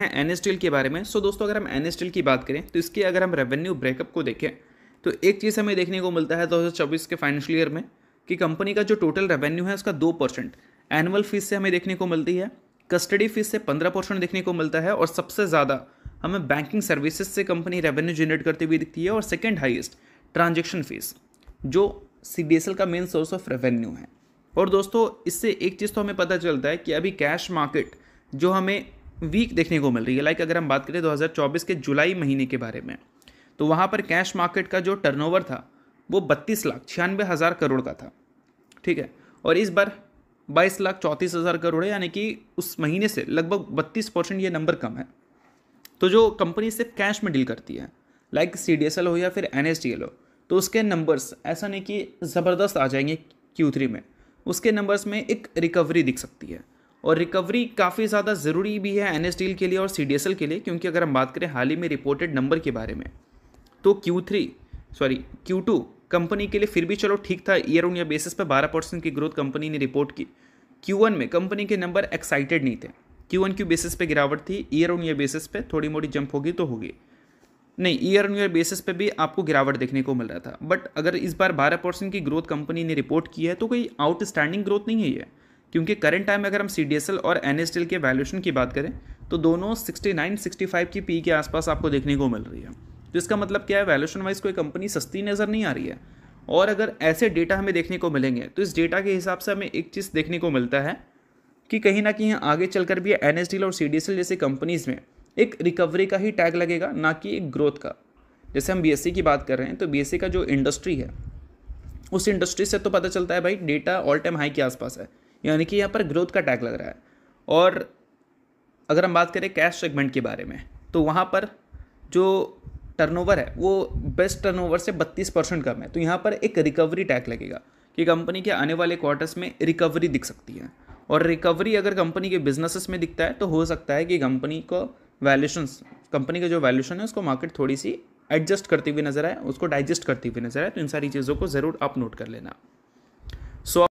N steel के बारे में। सो दोस्तों, अगर हम एन स्टील की बात करें तो इसके अगर हम रेवेन्यू ब्रेकअप को देखें तो एक चीज़ हमें देखने को मिलता है 2024 के फाइनेंशियल ईयर में कि कंपनी का जो टोटल रेवेन्यू है उसका 2% एनुअल फीस से हमें देखने को मिलती है, कस्टडी फीस से 15% देखने को मिलता है, और सबसे ज़्यादा हमें बैंकिंग सर्विसेज से कंपनी रेवेन्यू जनरेट करती हुई दिखती है, और सेकेंड हाईएस्ट ट्रांजेक्शन फीस जो सीडीएसएल का मेन सोर्स ऑफ रेवेन्यू है। और दोस्तों, इससे एक चीज़ तो हमें पता चलता है कि अभी कैश मार्केट जो हमें वीक देखने को मिल रही है, लाइक अगर हम बात करें 2024 के जुलाई महीने के बारे में, तो वहाँ पर कैश मार्केट का जो टर्नओवर था वो 32,96,000 करोड़ का था, ठीक है। और इस बार 22,34,000 करोड़ है, यानी कि उस महीने से लगभग 32% ये नंबर कम है। तो जो कंपनी सिर्फ कैश में डील करती है, लाइक सीडीएसएल हो या फिर एनएसडीएल हो, तो उसके नंबर्स ऐसा नहीं कि ज़बरदस्त आ जाएंगे Q3 में, उसके नंबर्स में एक रिकवरी दिख सकती है। और रिकवरी काफ़ी ज़्यादा ज़रूरी भी है एनएसडीएल के लिए और सीडीएसएल के लिए, क्योंकि अगर हम बात करें हाल ही में रिपोर्टेड नंबर के बारे में, तो Q2 कंपनी के लिए फिर भी चलो ठीक था, ईयर ऑन ईयर बेसिस पे 12% की ग्रोथ कंपनी ने रिपोर्ट की। Q1 में कंपनी के नंबर एक्साइटेड नहीं थे, Q1 बेसिस पे गिरावट थी, ईयर ऑन ईयर बेसिस पे थोड़ी मोटी जंप होगी तो होगी, नहीं ईयर ऑन ईयर बेसिस पे भी आपको गिरावट देखने को मिल रहा था। बट अगर इस बार 12% की ग्रोथ कंपनी ने रिपोर्ट की है तो कोई आउटस्टैंडिंग ग्रोथ नहीं है ये, क्योंकि करंट टाइम में अगर हम सीडीएसएल और एनएसडीएल के वैल्यूएशन की बात करें तो दोनों 69-65 की पी के आसपास आपको देखने को मिल रही है। तो इसका मतलब क्या है, वैल्यूएशन वाइज कोई कंपनी सस्ती नज़र नहीं आ रही है। और अगर ऐसे डेटा हमें देखने को मिलेंगे तो इस डेटा के हिसाब से हमें एक चीज़ देखने को मिलता है कि कहीं ना कहीं आगे चलकर भी एनएसडीएल और सीडीएसएल जैसी कंपनीज़ में एक रिकवरी का ही टैग लगेगा, ना कि एक ग्रोथ का। जैसे हम बीएससी की बात कर रहे हैं तो बीएससी का जो इंडस्ट्री है उस इंडस्ट्री से तो पता चलता है भाई डेटा ऑल टाइम हाई के आसपास है, यानी कि यहाँ पर ग्रोथ का टैग लग रहा है। और अगर हम बात करें कैश सेगमेंट के बारे में तो वहाँ पर जो टर्नओवर है वो बेस्ट टर्नओवर से 32% कम है, तो यहाँ पर एक रिकवरी टैग लगेगा कि कंपनी के आने वाले क्वार्टर्स में रिकवरी दिख सकती है। और रिकवरी अगर कंपनी के बिजनेसेस में दिखता है तो हो सकता है कि कंपनी का जो वैल्यूशन है उसको मार्केट थोड़ी सी एडजस्ट करती हुई नजर आए, उसको डाइजेस्ट करती हुई नजर आए। तो इन सारी चीज़ों को ज़रूर आप नोट कर लेना।